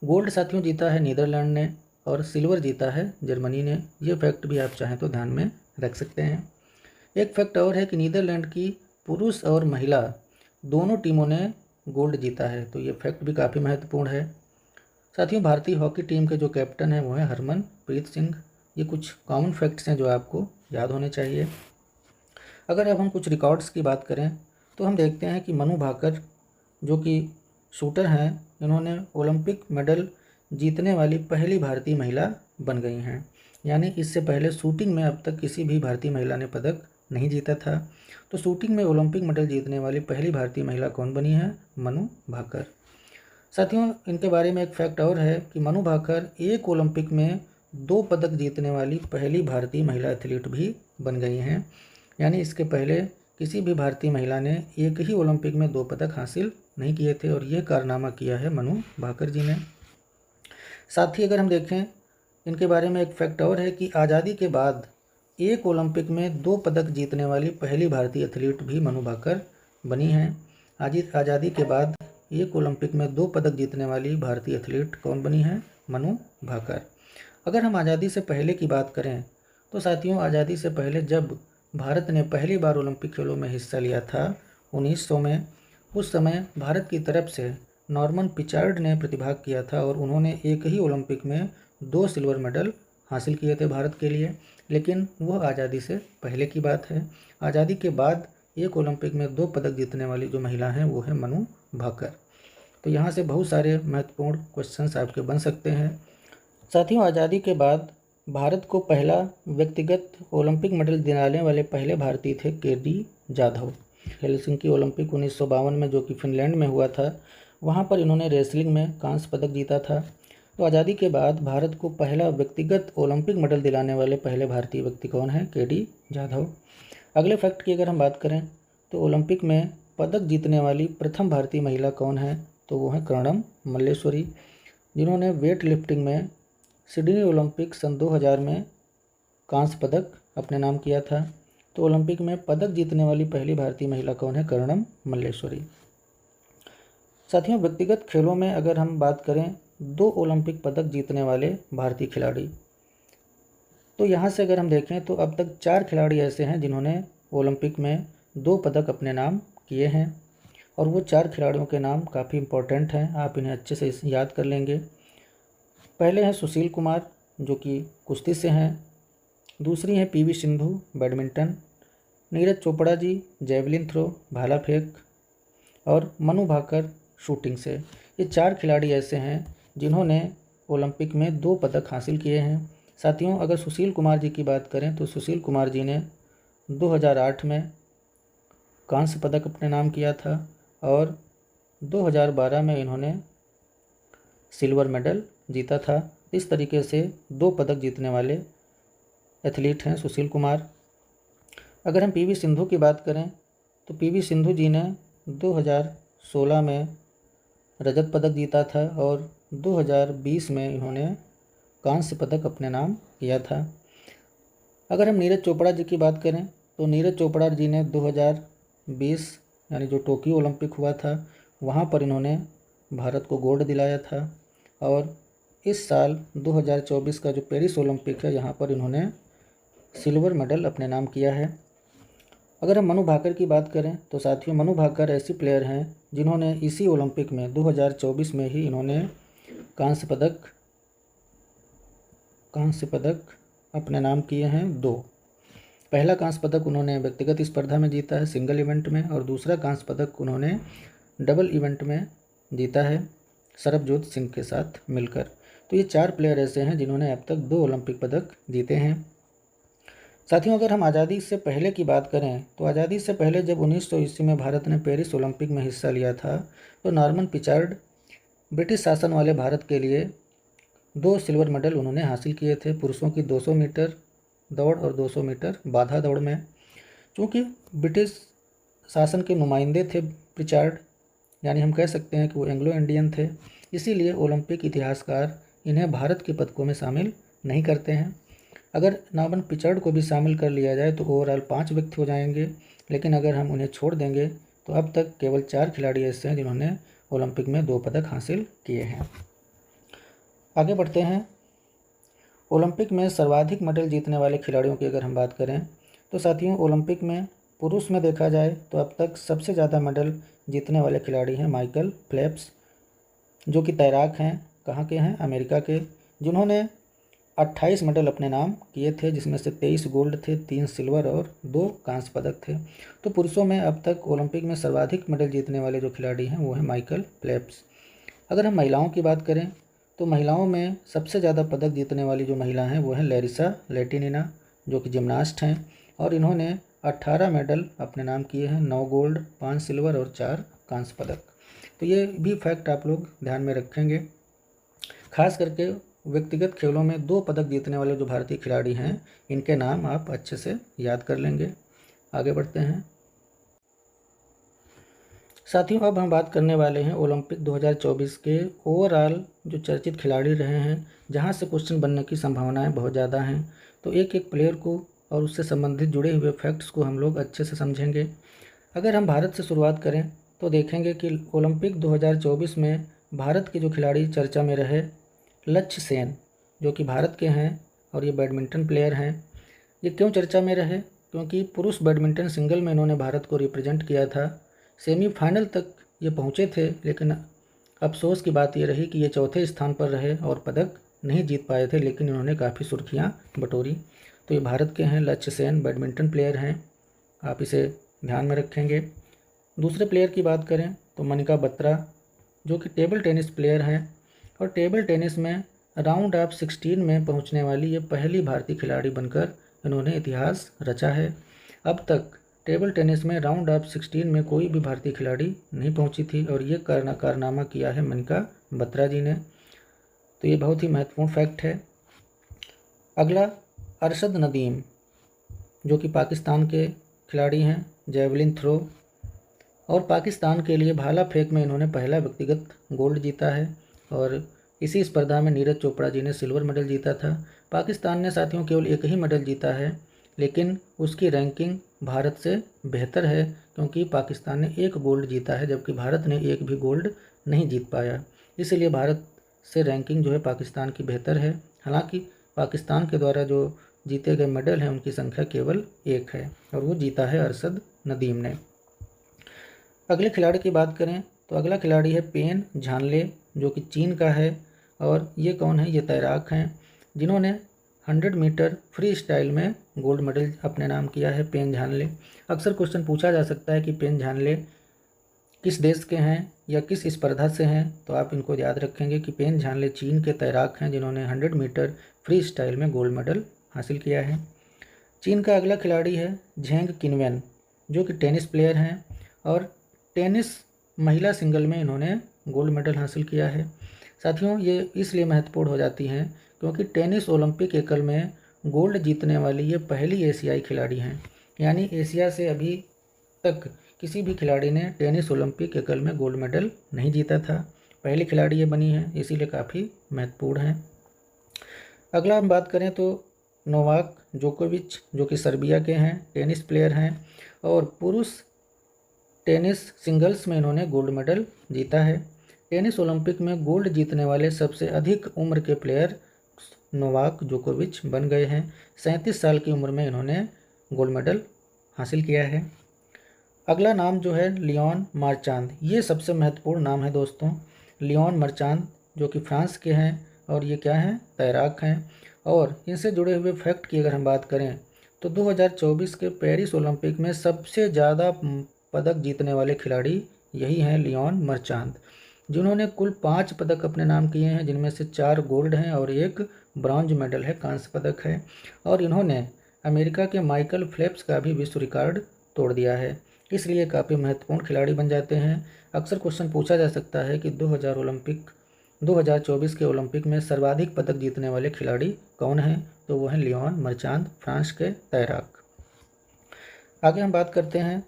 गोल्ड साथियों जीता है नीदरलैंड ने और सिल्वर जीता है जर्मनी ने। ये फैक्ट भी आप चाहें तो ध्यान में रख सकते हैं। एक फैक्ट और है कि नीदरलैंड की पुरुष और महिला दोनों टीमों ने गोल्ड जीता है, तो ये फैक्ट भी काफ़ी महत्वपूर्ण है। साथियों, भारतीय हॉकी टीम के जो कैप्टन हैं वो हैं हरमनप्रीत सिंह। ये कुछ कॉमन फैक्ट्स हैं जो आपको याद होने चाहिए। अगर अब हम कुछ रिकॉर्ड्स की बात करें तो हम देखते हैं कि मनु भाकर जो कि शूटर हैं, इन्होंने ओलंपिक मेडल जीतने वाली पहली भारतीय महिला बन गई हैं। यानी इससे पहले शूटिंग में अब तक किसी भी भारतीय महिला ने पदक नहीं जीता था। तो शूटिंग में ओलंपिक मेडल जीतने वाली पहली भारतीय महिला कौन बनी है? मनु भाकर। साथियों, इनके बारे में एक फैक्ट और है कि मनु भाकर एक ओलंपिक में 2 पदक जीतने वाली पहली भारतीय महिला एथलीट भी बन गई हैं। यानी इसके पहले किसी भी भारतीय महिला ने एक ही ओलंपिक में 2 पदक हासिल नहीं किए थे और ये कारनामा किया है मनु भाकर जी ने। साथ ही अगर हम देखें इनके बारे में एक फैक्ट और है कि आज़ादी के बाद एक ओलंपिक में 2 पदक जीतने वाली पहली भारतीय एथलीट भी मनु भाकर बनी हैं। आज़ादी के बाद एक ओलंपिक में 2 पदक जीतने वाली भारतीय एथलीट कौन बनी है? मनु भाकर। अगर हम आज़ादी से पहले की बात करें तो साथियों, आज़ादी से पहले जब भारत ने पहली बार ओलंपिक खेलों में हिस्सा लिया था 1900 में, उस समय भारत की तरफ से नॉर्मन पिचार्ड ने प्रतिभाग किया था और उन्होंने एक ही ओलंपिक में 2 सिल्वर मेडल हासिल किए थे भारत के लिए। लेकिन वह आज़ादी से पहले की बात है। आज़ादी के बाद एक ओलंपिक में 2 पदक जीतने वाली जो महिला हैं वो है मनु भाकर। तो यहाँ से बहुत सारे महत्वपूर्ण क्वेश्चंस आपके बन सकते हैं। साथियों, आज़ादी के बाद भारत को पहला व्यक्तिगत ओलंपिक मेडल दिलाने वाले पहले भारतीय थे के.डी. जाधव। हेलसिंकी ओलंपिक 1952 में जो कि फिनलैंड में हुआ था, वहाँ पर इन्होंने रेसलिंग में कांस्य पदक जीता था। तो आज़ादी के बाद भारत को पहला व्यक्तिगत ओलंपिक मेडल दिलाने वाले पहले भारतीय व्यक्ति कौन है? KD जाधव। अगले फैक्ट की अगर हम बात करें तो ओलंपिक में पदक जीतने वाली प्रथम भारतीय महिला कौन है? तो वो है कर्णम मल्लेश्वरी, जिन्होंने वेट लिफ्टिंग में सिडनी ओलंपिक सन 2000 में कांस्य पदक अपने नाम किया था। तो ओलंपिक में पदक जीतने वाली पहली भारतीय महिला कौन है? कर्णम मल्लेश्वरी। साथियों, व्यक्तिगत खेलों में अगर हम बात करें 2 ओलंपिक पदक जीतने वाले भारतीय खिलाड़ी, तो यहाँ से अगर हम देखें तो अब तक 4 खिलाड़ी ऐसे हैं जिन्होंने ओलंपिक में 2 पदक अपने नाम किए हैं, और वो 4 खिलाड़ियों के नाम काफ़ी इम्पोर्टेंट हैं, आप इन्हें अच्छे से याद कर लेंगे। पहले हैं सुशील कुमार, जो कि कुश्ती से हैं। दूसरी हैं PV Sindhu, badminton. Neeraj Chopra ji javelin throw, भाला फेंक। और मनु भाकर शूटिंग से। ये 4 खिलाड़ी ऐसे हैं जिन्होंने ओलंपिक में 2 पदक हासिल किए हैं। साथियों, अगर सुशील कुमार जी की बात करें तो सुशील कुमार जी ने 2008 में कांस्य पदक अपने नाम किया था, और 2012 में इन्होंने सिल्वर मेडल जीता था। इस तरीके से 2 पदक जीतने वाले एथलीट हैं सुशील कुमार। अगर हम PV सिंधु की बात करें तो PV सिंधु जी ने 2016 में रजत पदक जीता था, और 2020 में इन्होंने कांस्य पदक अपने नाम किया था। अगर हम नीरज चोपड़ा जी की बात करें तो नीरज चोपड़ा जी ने 2020 यानी जो टोक्यो ओलंपिक हुआ था वहाँ पर इन्होंने भारत को गोल्ड दिलाया था, और इस साल 2024 का जो पेरिस ओलंपिक है यहाँ पर इन्होंने सिल्वर मेडल अपने नाम किया है। अगर हम मनु भाकर की बात करें तो साथियों, मनु भाकर ऐसी प्लेयर हैं जिन्होंने इसी ओलंपिक में 2024 में ही इन्होंने कांस्य पदक अपने नाम किए हैं 2। पहला कांस्य पदक उन्होंने व्यक्तिगत स्पर्धा में जीता है सिंगल इवेंट में, और दूसरा कांस्य पदक उन्होंने डबल इवेंट में जीता है सरबजोत सिंह के साथ मिलकर। तो ये 4 प्लेयर ऐसे हैं जिन्होंने अब तक 2 ओलंपिक पदक जीते हैं। साथियों, अगर हम आज़ादी से पहले की बात करें तो आज़ादी से पहले जब 1900 ईस्वी में भारत ने पेरिस ओलंपिक में हिस्सा लिया था तो नॉर्मन पिचार्ड ब्रिटिश शासन वाले भारत के लिए 2 सिल्वर मेडल उन्होंने हासिल किए थे, पुरुषों की 200 मीटर दौड़ और 200 मीटर बाधा दौड़ में। चूँकि ब्रिटिश शासन के नुमाइंदे थे पिचार्ड, यानी हम कह सकते हैं कि वो एंग्लो इंडियन थे, इसीलिए ओलंपिक इतिहासकार इन्हें भारत के पदकों में शामिल नहीं करते हैं। अगर नॉर्मन पिचार्ड को भी शामिल कर लिया जाए तो ओवरऑल 5 व्यक्ति हो जाएंगे, लेकिन अगर हम उन्हें छोड़ देंगे तो अब तक केवल 4 खिलाड़ी ऐसे हैं जिन्होंने ओलंपिक में 2 पदक हासिल किए हैं। आगे बढ़ते हैं। ओलंपिक में सर्वाधिक मेडल जीतने वाले खिलाड़ियों की अगर हम बात करें तो साथियों, ओलंपिक में पुरुष में देखा जाए तो अब तक सबसे ज़्यादा मेडल जीतने वाले खिलाड़ी हैं माइकल फेल्प्स, जो कि तैराक हैं। कहाँ के हैं? अमेरिका के, जिन्होंने 28 मेडल अपने नाम किए थे, जिसमें से 23 गोल्ड थे, 3 सिल्वर और 2 कांस्य पदक थे। तो पुरुषों में अब तक ओलंपिक में सर्वाधिक मेडल जीतने वाले जो खिलाड़ी हैं वो हैं माइकल फेल्प्स। अगर हम महिलाओं की बात करें तो महिलाओं में सबसे ज़्यादा पदक जीतने वाली जो महिला हैं वो हैं लैरिसा लैटिनिना, जो कि जिम्नास्ट हैं, और इन्होंने 18 मेडल अपने नाम किए हैं, 9 गोल्ड, 5 सिल्वर और 4 कांस्य पदक। तो ये भी फैक्ट आप लोग ध्यान में रखेंगे। खास करके व्यक्तिगत खेलों में 2 पदक जीतने वाले जो भारतीय खिलाड़ी हैं इनके नाम आप अच्छे से याद कर लेंगे। आगे बढ़ते हैं। साथियों, अब हम बात करने वाले हैं ओलंपिक 2024 के ओवरऑल जो चर्चित खिलाड़ी रहे हैं, जहां से क्वेश्चन बनने की संभावनाएं बहुत ज़्यादा हैं। तो एक एक प्लेयर को और उससे संबंधित जुड़े हुए फैक्ट्स को हम लोग अच्छे से समझेंगे। अगर हम भारत से शुरुआत करें तो देखेंगे कि ओलंपिक 2024 में भारत के जो खिलाड़ी चर्चा में रहे, लक्ष्य सेन, जो कि भारत के हैं और ये बैडमिंटन प्लेयर हैं। ये क्यों चर्चा में रहे? क्योंकि पुरुष बैडमिंटन सिंगल में इन्होंने भारत को रिप्रेजेंट किया था, सेमीफाइनल तक ये पहुंचे थे, लेकिन अफसोस की बात ये रही कि ये चौथे स्थान पर रहे और पदक नहीं जीत पाए थे, लेकिन इन्होंने काफ़ी सुर्खियाँ बटोरी। तो ये भारत के हैं, लक्ष्य सेन बैडमिंटन प्लेयर हैं, आप इसे ध्यान में रखेंगे। दूसरे प्लेयर की बात करें तो मनिका बत्रा, जो कि टेबल टेनिस प्लेयर हैं, और टेबल टेनिस में राउंड ऑफ 16 में पहुंचने वाली ये पहली भारतीय खिलाड़ी बनकर इन्होंने इतिहास रचा है। अब तक टेबल टेनिस में राउंड ऑफ 16 में कोई भी भारतीय खिलाड़ी नहीं पहुंची थी, और ये कारनामा किया है मनिका बत्रा जी ने। तो ये बहुत ही महत्वपूर्ण फैक्ट है। अगला, अरशद नदीम जो कि पाकिस्तान के खिलाड़ी हैं, जेवलिन थ्रो और पाकिस्तान के लिए भाला फेंक में इन्होंने पहला व्यक्तिगत गोल्ड जीता है और इसी स्पर्धा में नीरज चोपड़ा जी ने सिल्वर मेडल जीता था। पाकिस्तान ने साथियों केवल एक ही मेडल जीता है, लेकिन उसकी रैंकिंग भारत से बेहतर है क्योंकि पाकिस्तान ने एक गोल्ड जीता है जबकि भारत ने एक भी गोल्ड नहीं जीत पाया। इसलिए भारत से रैंकिंग जो है पाकिस्तान की बेहतर है। हालांकि पाकिस्तान के द्वारा जो जीते गए मेडल हैं उनकी संख्या केवल एक है और वो जीता है अरशद नदीम ने। अगले खिलाड़ी की बात करें तो अगला खिलाड़ी है पेन झानले जो कि चीन का है। और ये कौन है? ये तैराक हैं जिन्होंने 100 मीटर फ्री स्टाइल में गोल्ड मेडल अपने नाम किया है, पेन झानले। अक्सर क्वेश्चन पूछा जा सकता है कि पेन झानले किस देश के हैं या किस स्पर्धा से हैं, तो आप इनको याद रखेंगे कि पेन झानले चीन के तैराक हैं जिन्होंने 100 मीटर फ्री स्टाइल में गोल्ड मेडल हासिल किया है। चीन का अगला खिलाड़ी है झेंग किनवेन जो कि टेनिस प्लेयर हैं और टेनिस महिला सिंगल में इन्होंने गोल्ड मेडल हासिल किया है। साथियों, ये इसलिए महत्वपूर्ण हो जाती हैं क्योंकि टेनिस ओलंपिक एकल में गोल्ड जीतने वाली ये पहली एशियाई खिलाड़ी हैं, यानी एशिया से अभी तक किसी भी खिलाड़ी ने टेनिस ओलंपिक एकल में गोल्ड मेडल नहीं जीता था। पहली खिलाड़ी ये बनी है, इसीलिए काफ़ी महत्वपूर्ण है। अगला हम बात करें तो नोवाक जोकोविच जो कि सर्बिया के हैं, टेनिस प्लेयर हैं और पुरुष टेनिस सिंगल्स में इन्होंने गोल्ड मेडल जीता है। टेनिस ओलंपिक में गोल्ड जीतने वाले सबसे अधिक उम्र के प्लेयर नोवाक जोकोविच बन गए हैं। 37 साल की उम्र में इन्होंने गोल्ड मेडल हासिल किया है। अगला नाम जो है लियोन मार्चांद, ये सबसे महत्वपूर्ण नाम है दोस्तों। लियोन मार्चांद जो कि फ्रांस के हैं और ये क्या हैं? तैराक हैं। और इनसे जुड़े हुए फैक्ट की अगर हम बात करें तो 2024 के पेरिस ओलंपिक में सबसे ज़्यादा पदक जीतने वाले खिलाड़ी यही हैं, लियोन मार्चांद, जिन्होंने कुल 5 पदक अपने नाम किए हैं, जिनमें से 4 गोल्ड हैं और 1 ब्रॉन्ज मेडल है, कांस्य पदक है। और इन्होंने अमेरिका के माइकल फेल्प्स का भी विश्व रिकॉर्ड तोड़ दिया है, इसलिए काफ़ी महत्वपूर्ण खिलाड़ी बन जाते हैं। अक्सर क्वेश्चन पूछा जा सकता है कि 2024 के ओलंपिक में सर्वाधिक पदक जीतने वाले खिलाड़ी कौन हैं, तो वो हैं लियोन मार्चांद, फ्रांस के तैराक। आगे हम बात करते हैं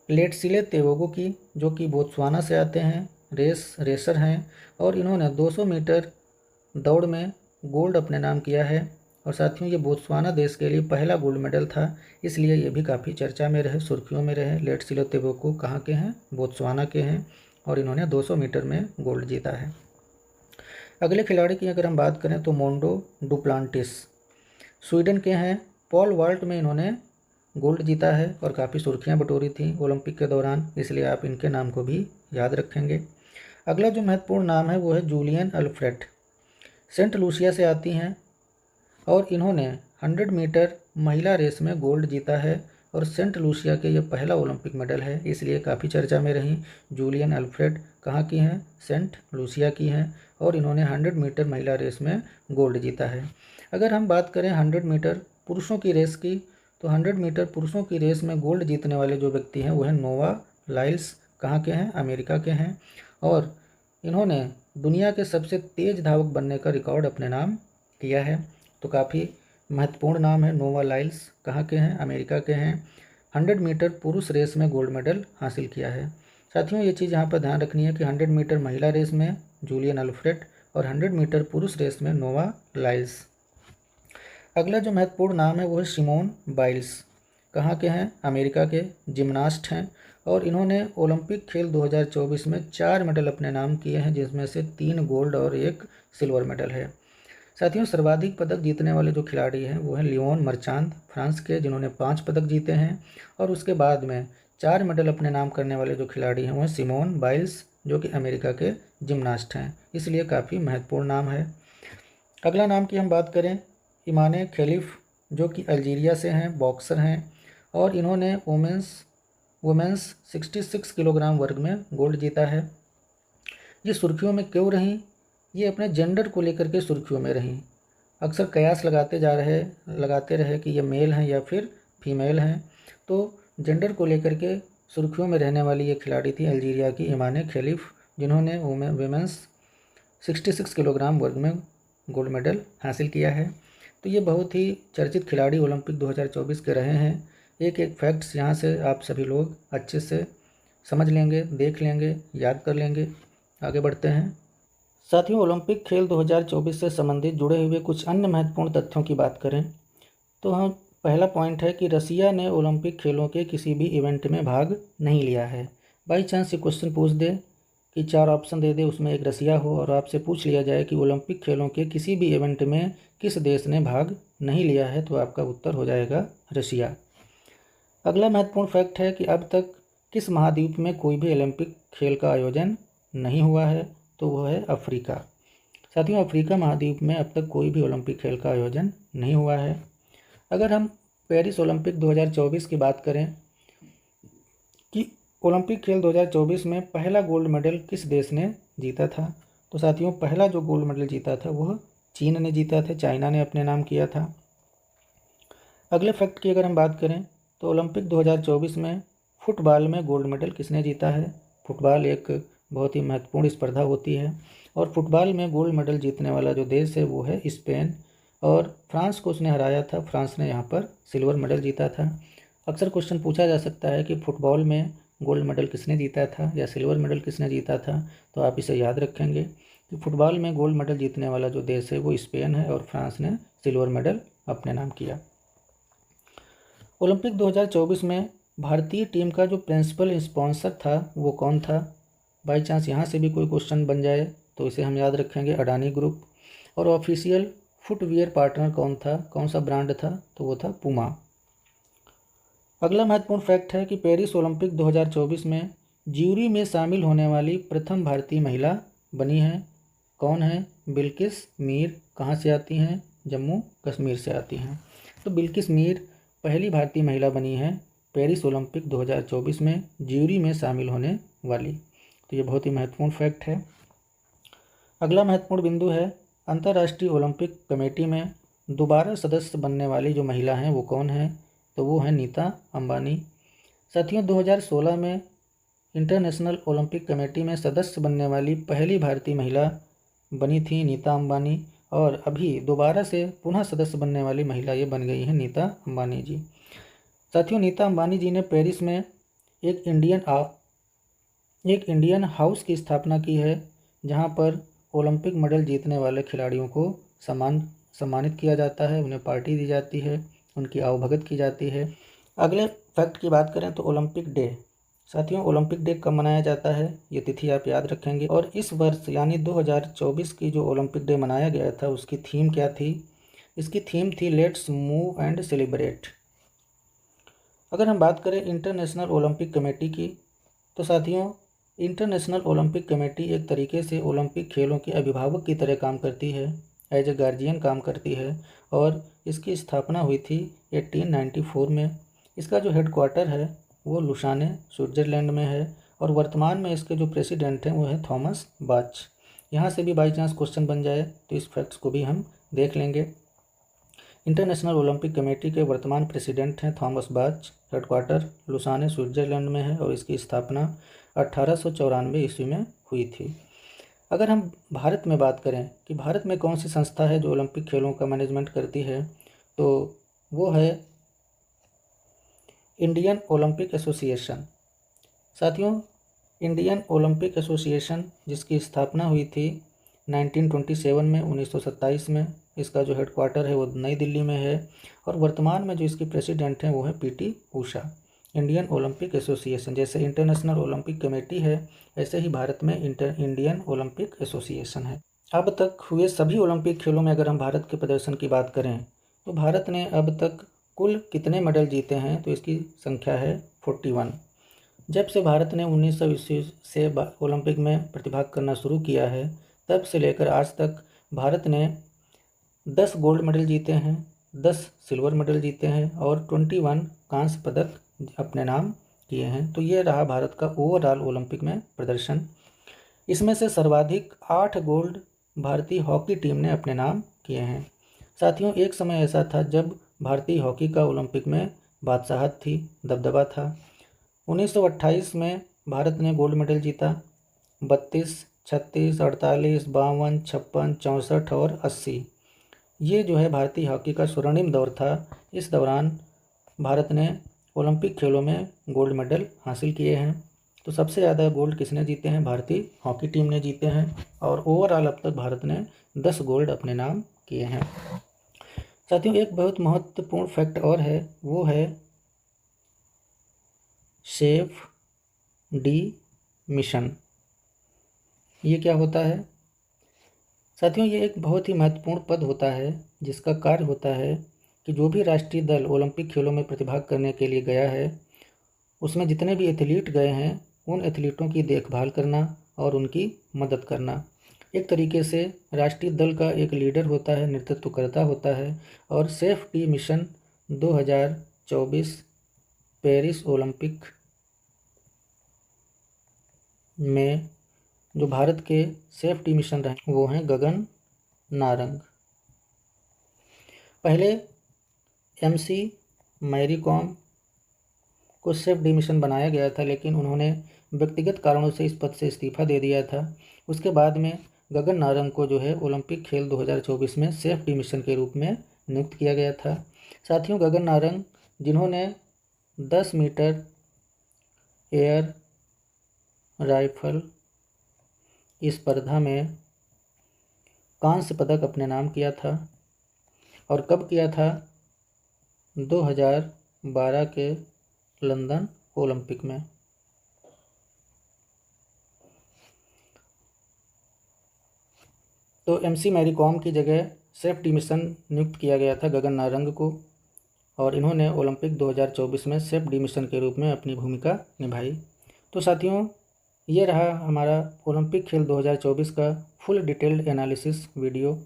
लेटसिले तेवोगो की जो कि बोत्सवाना से आते हैं, रेसर हैं और इन्होंने 200 मीटर दौड़ में गोल्ड अपने नाम किया है। और साथियों, ये बोत्सवाना देश के लिए पहला गोल्ड मेडल था, इसलिए ये भी काफ़ी चर्चा में रहे, सुर्खियों में रहे। लेटसिले तेवोगो कहाँ के हैं? बोत्सवाना के हैं और इन्होंने 200 मीटर में गोल्ड जीता है। अगले खिलाड़ी की अगर हम बात करें तो मोंडो डुप्लांटिस स्वीडन के हैं। पॉल वाल्ट में इन्होंने गोल्ड जीता है और काफ़ी सुर्खियां बटोरी थी ओलंपिक के दौरान, इसलिए आप इनके नाम को भी याद रखेंगे। अगला जो महत्वपूर्ण नाम है वो है जूलियन अल्फ्रेड, सेंट लूसिया से आती हैं और इन्होंने 100 मीटर महिला रेस में गोल्ड जीता है और सेंट लूसिया के ये पहला ओलंपिक मेडल है, इसलिए काफ़ी चर्चा में रही। जूलियन अल्फ्रेड कहाँ की हैं? सेंट लूसिया की हैं और इन्होंने 100 मीटर महिला रेस में गोल्ड जीता है। अगर हम बात करें 100 मीटर पुरुषों की रेस की तो 100 मीटर पुरुषों की रेस में गोल्ड जीतने वाले जो व्यक्ति हैं वो हैं नोवा लाइल्स, कहाँ के हैं? अमेरिका के हैं और इन्होंने दुनिया के सबसे तेज़ धावक बनने का रिकॉर्ड अपने नाम किया है। तो काफ़ी महत्वपूर्ण नाम है नोवा लाइल्स, कहाँ के हैं? अमेरिका के हैं। 100 मीटर पुरुष रेस में गोल्ड मेडल हासिल किया है। साथियों, ये चीज़ यहाँ पर ध्यान रखनी है कि 100 मीटर महिला रेस में जूलियन अल्फ्रेड और 100 मीटर पुरुष रेस में नोवा लाइल्स। अगला जो महत्वपूर्ण नाम है वो है सिमोन बाइल्स, कहाँ के हैं? अमेरिका के जिम्नास्ट हैं और इन्होंने ओलंपिक खेल 2024 में 4 मेडल अपने नाम किए हैं, जिसमें से 3 गोल्ड और 1 सिल्वर मेडल है। साथियों, सर्वाधिक पदक जीतने वाले जो खिलाड़ी हैं वो हैं लियोन मार्चांद, फ्रांस के, जिन्होंने 5 पदक जीते हैं और उसके बाद में 4 मेडल अपने नाम करने वाले जो खिलाड़ी हैं वो हैं सिमोन बाइल्स जो कि अमेरिका के जिम्नास्ट हैं, इसलिए काफ़ी महत्वपूर्ण नाम है। अगला नाम की हम बात करें इमाने खलीफ जो कि अल्जीरिया से हैं, बॉक्सर हैं और इन्होंने वुमेंस 66 किलोग्राम वर्ग में गोल्ड जीता है। ये सुर्खियों में क्यों रहीं? ये अपने जेंडर को लेकर के सुर्खियों में रहीं। अक्सर कयास लगाते रहे कि ये मेल हैं या फिर फीमेल हैं, तो जेंडर को लेकर के सुर्खियों में रहने वाली ये खिलाड़ी थी अल्जीरिया की इमाने खलीफ, जिन्होंने वुमेंस 66 किलोग्राम वर्ग में गोल्ड मेडल हासिल किया है। तो ये बहुत ही चर्चित खिलाड़ी ओलंपिक 2024 के रहे हैं। एक एक फैक्ट्स यहाँ से आप सभी लोग अच्छे से समझ लेंगे, देख लेंगे, याद कर लेंगे। आगे बढ़ते हैं साथियों। ओलंपिक खेल 2024 से संबंधित जुड़े हुए कुछ अन्य महत्वपूर्ण तथ्यों की बात करें तो हम पहला पॉइंट है कि रसिया ने ओलंपिक खेलों के किसी भी इवेंट में भाग नहीं लिया है। बाई चांस ये क्वेश्चन पूछ दे कि 4 ऑप्शन दे दे, उसमें एक रसिया हो और आपसे पूछ लिया जाए कि ओलंपिक खेलों के किसी भी इवेंट में किस देश ने भाग नहीं लिया है, तो आपका उत्तर हो जाएगा रसिया। अगला महत्वपूर्ण फैक्ट है कि अब तक किस महाद्वीप में कोई भी ओलंपिक खेल का आयोजन नहीं हुआ है, तो वह है अफ्रीका। साथियों, अफ्रीका महाद्वीप में अब तक कोई भी ओलंपिक खेल का आयोजन नहीं हुआ है। अगर हम पेरिस ओलंपिक 2024 की बात करें कि ओलंपिक खेल 2024 में पहला गोल्ड मेडल किस देश ने जीता था, तो साथियों पहला जो गोल्ड मेडल जीता था वह चीन ने जीता था, चाइना ने अपने नाम किया था। अगले फैक्ट की अगर हम बात करें तो ओलंपिक 2024 में फुटबॉल में गोल्ड मेडल किसने जीता है। फुटबॉल एक बहुत ही महत्वपूर्ण स्पर्धा होती है और फुटबॉल में गोल्ड मेडल जीतने वाला जो देश है वो है स्पेन, और फ्रांस को उसने हराया था। फ्रांस ने यहाँ पर सिल्वर मेडल जीता था। अक्सर क्वेश्चन पूछा जा सकता है कि फुटबॉल में गोल्ड मेडल किसने जीता था या सिल्वर मेडल किसने जीता था, तो आप इसे याद रखेंगे कि फुटबॉल में गोल्ड मेडल जीतने वाला जो देश है वो स्पेन है और फ्रांस ने सिल्वर मेडल अपने नाम किया। ओलंपिक 2024 में भारतीय टीम का जो प्रिंसिपल स्पॉन्सर था वो कौन था। बाई चांस यहाँ से भी कोई क्वेश्चन बन जाए तो इसे हम याद रखेंगे अडानी ग्रुप। और ऑफिशियल फुटवियर पार्टनर कौन था, कौन सा ब्रांड था, तो वो था पुमा। अगला महत्वपूर्ण फैक्ट है कि पेरिस ओलंपिक 2024 में ज्यूरी में शामिल होने वाली प्रथम भारतीय महिला बनी है। कौन है? बिल्किस मीर। कहाँ से आती हैं? जम्मू कश्मीर से आती हैं। तो बिल्किस मीर पहली भारतीय महिला बनी है पेरिस ओलंपिक 2024 में ज्यूरी में शामिल होने वाली। तो ये बहुत ही महत्वपूर्ण फैक्ट है। अगला महत्वपूर्ण बिंदु है अंतर्राष्ट्रीय ओलंपिक कमेटी में दोबारा सदस्य बनने वाली जो महिला हैं वो कौन है, तो वो है नीता अंबानी। साथियों, 2016 में इंटरनेशनल ओलंपिक कमेटी में सदस्य बनने वाली पहली भारतीय महिला बनी थी नीता अंबानी, और अभी दोबारा से पुनः सदस्य बनने वाली महिला ये बन गई है नीता अंबानी जी। साथियों, नीता अंबानी जी ने पेरिस में एक इंडियन हाउस की स्थापना की है, जहां पर ओलंपिक मेडल जीतने वाले खिलाड़ियों को सम्मानित किया जाता है, उन्हें पार्टी दी जाती है, उनकी आवभगत की जाती है। अगले फैक्ट की बात करें तो ओलंपिक डे। साथियों, ओलंपिक डे कब मनाया जाता है, ये तिथि आप याद रखेंगे। और इस वर्ष यानी 2024 की जो ओलंपिक डे मनाया गया था उसकी थीम क्या थी? इसकी थीम थी लेट्स मूव एंड सेलिब्रेट। अगर हम बात करें इंटरनेशनल ओलंपिक कमेटी की, तो साथियों इंटरनेशनल ओलंपिक कमेटी एक तरीके से ओलंपिक खेलों के अभिभावक की तरह काम करती है, एज ए गार्जियन काम करती है, और इसकी स्थापना हुई थी 1894 में। इसका जो हेडक्वार्टर है वो लुसाने स्विट्ज़रलैंड में है, और वर्तमान में इसके जो प्रेसिडेंट हैं वो है थॉमस बाच। यहाँ से भी बाई चांस क्वेश्चन बन जाए तो इस फैक्ट्स को भी हम देख लेंगे। इंटरनेशनल ओलंपिक कमेटी के वर्तमान प्रेसिडेंट हैं थॉमस बाच, हेडक्वार्टर लुसाने स्विट्ज़रलैंड में है, और इसकी स्थापना 1894 ईस्वी में हुई थी। अगर हम भारत में बात करें कि भारत में कौन सी संस्था है जो ओलंपिक खेलों का मैनेजमेंट करती है, तो वो है इंडियन ओलंपिक एसोसिएशन। साथियों, इंडियन ओलंपिक एसोसिएशन जिसकी स्थापना हुई थी 1927 में, 1927 में, इसका जो हेडक्वार्टर है वो नई दिल्ली में है, और वर्तमान में जो इसकी प्रेसिडेंट हैं वो है PT Usha. Indian Olympic association, जैसे इंटरनेशनल ओलंपिक कमेटी है ऐसे ही भारत में इंडियन ओलंपिक एसोसिएशन है। अब तक हुए सभी ओलंपिक खेलों में अगर हम भारत के प्रदर्शन की बात करें तो भारत ने अब तक कुल कितने मेडल जीते हैं, तो इसकी संख्या है 41। जब से भारत ने 1900 ईस्वी से ओलंपिक में प्रतिभाग करना शुरू किया है तब से लेकर आज तक भारत ने 10 गोल्ड मेडल जीते हैं, 10 सिल्वर मेडल जीते हैं और 21 कांस्य पदक अपने नाम किए हैं। तो ये रहा भारत का ओवरऑल ओलंपिक में प्रदर्शन। इसमें से सर्वाधिक 8 गोल्ड भारतीय हॉकी टीम ने अपने नाम किए हैं। साथियों, एक समय ऐसा था जब भारतीय हॉकी का ओलंपिक में बादशाहत थी, दबदबा था। 1928 में भारत ने गोल्ड मेडल जीता, 32, 36, 48, 52, 56, 64 और 80। ये जो है भारतीय हॉकी का स्वर्णिम दौर था। इस दौरान भारत ने ओलंपिक खेलों में गोल्ड मेडल हासिल किए हैं। तो सबसे ज़्यादा गोल्ड किसने जीते हैं? भारतीय हॉकी टीम ने जीते हैं और ओवरऑल अब तक भारत ने 10 गोल्ड अपने नाम किए हैं। साथियों, एक बहुत महत्वपूर्ण फैक्ट और है, वो है सेफ डी मिशन। ये क्या होता है? साथियों, ये एक बहुत ही महत्वपूर्ण पद होता है जिसका कार्य होता है कि जो भी राष्ट्रीय दल ओलंपिक खेलों में प्रतिभाग करने के लिए गया है, उसमें जितने भी एथलीट गए हैं उन एथलीटों की देखभाल करना और उनकी मदद करना। एक तरीके से राष्ट्रीय दल का एक लीडर होता है, नेतृत्वकर्ता होता है। और safe D mission 2024 Paris Olympic में जो भारत के सेफ डी मिशन रहे वो हैं गगन नारंग। पहले MC मैरी कॉम को सेफ डी मिशन बनाया गया था, लेकिन उन्होंने व्यक्तिगत कारणों से इस पद से इस्तीफा दे दिया था। उसके बाद में गगन नारंग को जो है ओलंपिक खेल 2024 में सेफ डी मिशन के रूप में नियुक्त किया गया था। साथियों, गगन नारंग जिन्होंने 10 मीटर एयर राइफल इस स्पर्धा में कांस्य पदक अपने नाम किया था। और कब किया था? 2012 के लंदन ओलंपिक में। तो MC मैरी कॉम की जगह सेफ डी मिशन नियुक्त किया गया था गगन नारंग को, और इन्होंने ओलंपिक 2024 में सेफ डी मिशन के रूप में अपनी भूमिका निभाई। तो साथियों, ये रहा हमारा ओलंपिक खेल 2024 का फुल डिटेल्ड एनालिसिस वीडियो।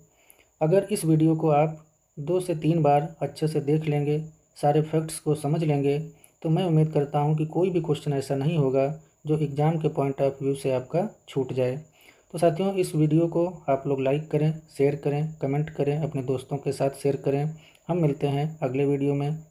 अगर इस वीडियो को आप 2 से 3 बार अच्छे से देख लेंगे, सारे फैक्ट्स को समझ लेंगे, तो मैं उम्मीद करता हूँ कि कोई भी क्वेश्चन ऐसा नहीं होगा जो एग्ज़ाम के पॉइंट ऑफ व्यू से आपका छूट जाए। तो साथियों, इस वीडियो को आप लोग लाइक करें, शेयर करें, कमेंट करें, अपने दोस्तों के साथ शेयर करें। हम मिलते हैं अगले वीडियो में।